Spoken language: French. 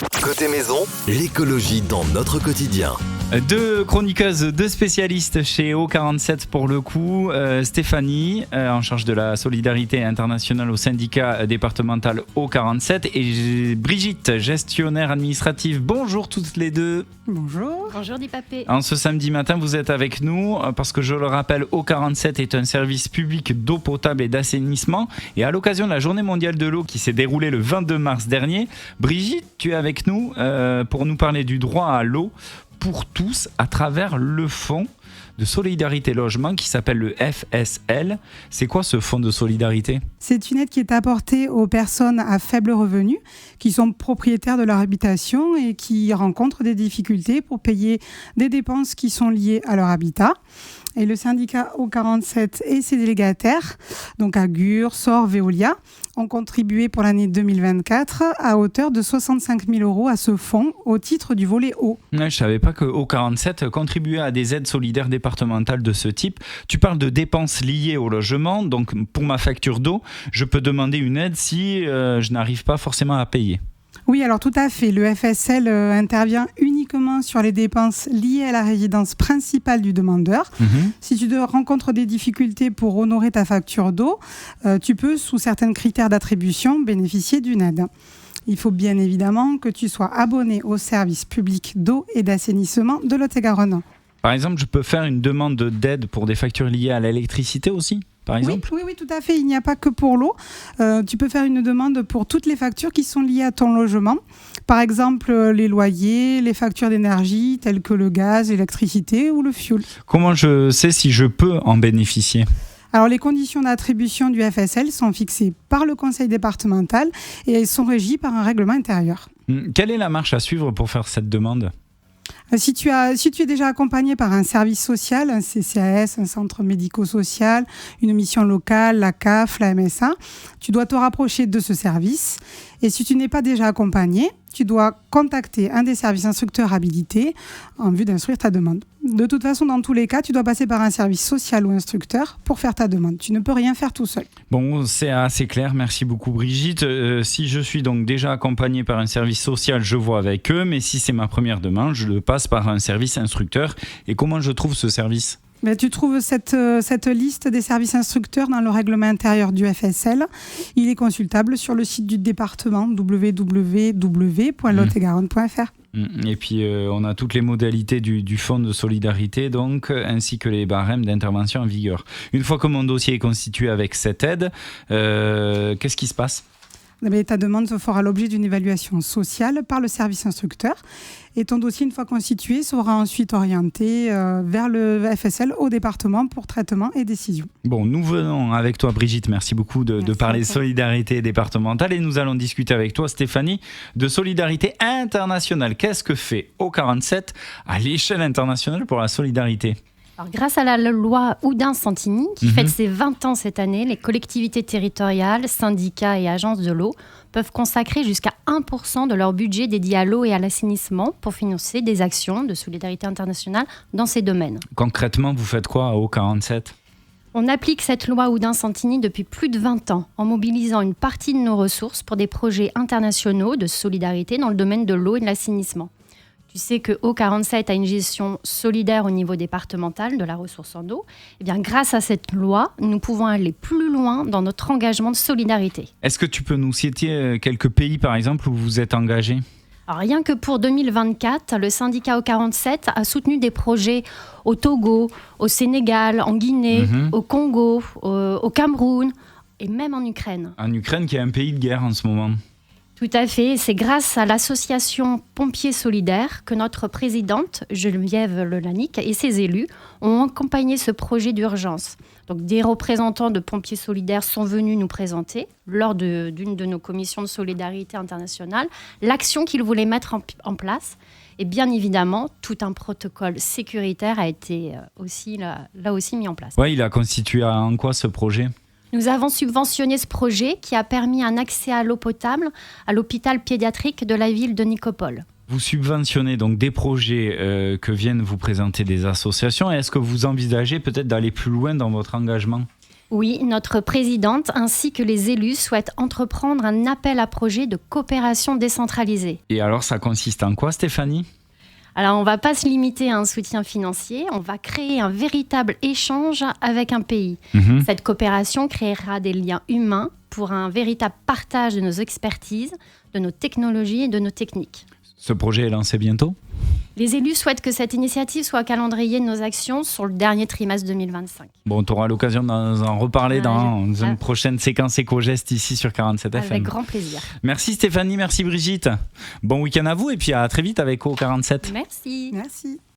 Côté maison, l'écologie dans notre quotidien. Deux chroniqueuses, deux spécialistes chez O47 pour le coup. Stéphanie, en charge de la solidarité internationale au syndicat départemental O47, et Brigitte, gestionnaire administrative. Bonjour toutes les deux. Bonjour. Bonjour Dipapé. En ce samedi matin, vous êtes avec nous parce que je le rappelle, O47 est un service public d'eau potable et d'assainissement. Et à l'occasion de la Journée mondiale de l'eau qui s'est déroulée le 22 mars dernier, Brigitte, tu es avec nous pour nous parler du droit à l'eau pour tous à travers le fonds de solidarité logement qui s'appelle le FSL. C'est quoi ce fonds de solidarité ? C'est une aide qui est apportée aux personnes à faible revenu qui sont propriétaires de leur habitation et qui rencontrent des difficultés pour payer des dépenses qui sont liées à leur habitat. Et le syndicat O47 et ses délégataires, donc Agur, SOR, Veolia, ont contribué pour l'année 2024 à hauteur de 65 000 € à ce fonds au titre du volet eau. Je ne savais pas que O47 contribuait à des aides solidaires départementales de ce type. Tu parles de dépenses liées au logement, donc pour ma facture d'eau, je peux demander une aide si je n'arrive pas forcément à payer. Oui, alors tout à fait. Le FSL intervient uniquement sur les dépenses liées à la résidence principale du demandeur. Si tu rencontres des difficultés pour honorer ta facture d'eau, tu peux, sous certains critères d'attribution, bénéficier d'une aide. Il faut bien évidemment que tu sois abonné au service public d'eau et d'assainissement de Lot-et-Garonne. Par exemple, je peux faire une demande d'aide pour des factures liées à l'électricité aussi ? Par exemple ? Oui, tout à fait. Il n'y a pas que pour l'eau. Tu peux faire une demande pour toutes les factures qui sont liées à ton logement. Par exemple, les loyers, les factures d'énergie, telles que le gaz, l'électricité ou le fioul. Comment je sais si je peux en bénéficier ? Alors, les conditions d'attribution du FSL sont fixées par le conseil départemental et elles sont régies par un règlement intérieur. Quelle est la marche à suivre pour faire cette demande ? Si tu es déjà accompagné par un service social, un CCAS, un centre médico-social, une mission locale, la CAF, la MSA, tu dois te rapprocher de ce service. Et si tu n'es pas déjà accompagné, tu dois contacter un des services instructeurs habilités en vue d'instruire ta demande. De toute façon, dans tous les cas, tu dois passer par un service social ou instructeur pour faire ta demande. Tu ne peux rien faire tout seul. Bon, c'est assez clair. Merci beaucoup Brigitte. Si je suis donc déjà accompagné par un service social, je vois avec eux. Mais si c'est ma première demande, je passe par un service instructeur. Et comment je trouve ce service ? Mais tu trouves cette liste des services instructeurs dans le règlement intérieur du FSL. Il est consultable sur le site du département www.lot-et-garonne.fr. Et puis on a toutes les modalités du fonds de solidarité donc, ainsi que les barèmes d'intervention en vigueur. Une fois que mon dossier est constitué avec cette aide, qu'est-ce qui se passe ? Ta demande fera l'objet d'une évaluation sociale par le service instructeur et ton dossier, une fois constitué, sera ensuite orienté vers le FSL au département pour traitement et décision. Bon, nous venons avec toi Brigitte, merci beaucoup de parler solidarité départementale, et nous allons discuter avec toi Stéphanie de solidarité internationale. Qu'est-ce que fait O47 à l'échelle internationale pour la solidarité ? Alors, grâce à la loi Oudin-Santini, qui fête ses 20 ans cette année, les collectivités territoriales, syndicats et agences de l'eau peuvent consacrer jusqu'à 1% de leur budget dédié à l'eau et à l'assainissement pour financer des actions de solidarité internationale dans ces domaines. Concrètement, vous faites quoi à O47 ? On applique cette loi Oudin-Santini depuis plus de 20 ans en mobilisant une partie de nos ressources pour des projets internationaux de solidarité dans le domaine de l'eau et de l'assainissement. Tu sais que O47 a une gestion solidaire au niveau départemental de la ressource en eau. Eh bien, grâce à cette loi, nous pouvons aller plus loin dans notre engagement de solidarité. Est-ce que tu peux nous citer quelques pays, par exemple, où vous êtes engagé ? Alors, rien que pour 2024, le syndicat O47 a soutenu des projets au Togo, au Sénégal, en Guinée, au Congo, au Cameroun et même en Ukraine. En Ukraine, qui est un pays de guerre en ce moment. Tout à fait. C'est grâce à l'association Pompiers Solidaires que notre présidente, Geneviève Lelanic, et ses élus ont accompagné ce projet d'urgence. Donc, des représentants de Pompiers Solidaires sont venus nous présenter, lors d'une de nos commissions de solidarité internationale, l'action qu'ils voulaient mettre en place. Et bien évidemment, tout un protocole sécuritaire a été là aussi mis en place. Oui, il a constitué en quoi ce projet ? Nous avons subventionné ce projet qui a permis un accès à l'eau potable à l'hôpital pédiatrique de la ville de Nicopole. Vous subventionnez donc des projets que viennent vous présenter des associations. Est-ce que vous envisagez peut-être d'aller plus loin dans votre engagement ? Oui, notre présidente ainsi que les élus souhaitent entreprendre un appel à projet de coopération décentralisée. Et alors, ça consiste en quoi, Stéphanie ? Alors, on ne va pas se limiter à un soutien financier, on va créer un véritable échange avec un pays. Cette coopération créera des liens humains pour un véritable partage de nos expertises, de nos technologies et de nos techniques. Ce projet est lancé bientôt ? Les élus souhaitent que cette initiative soit calendrier de nos actions sur le dernier trimestre 2025. Bon, tu auras l'occasion d'en reparler dans une prochaine séquence éco-geste ici sur 47 FM. Avec grand plaisir. Merci Stéphanie, merci Brigitte. Bon week-end à vous et puis à très vite avec O47. Merci. Merci.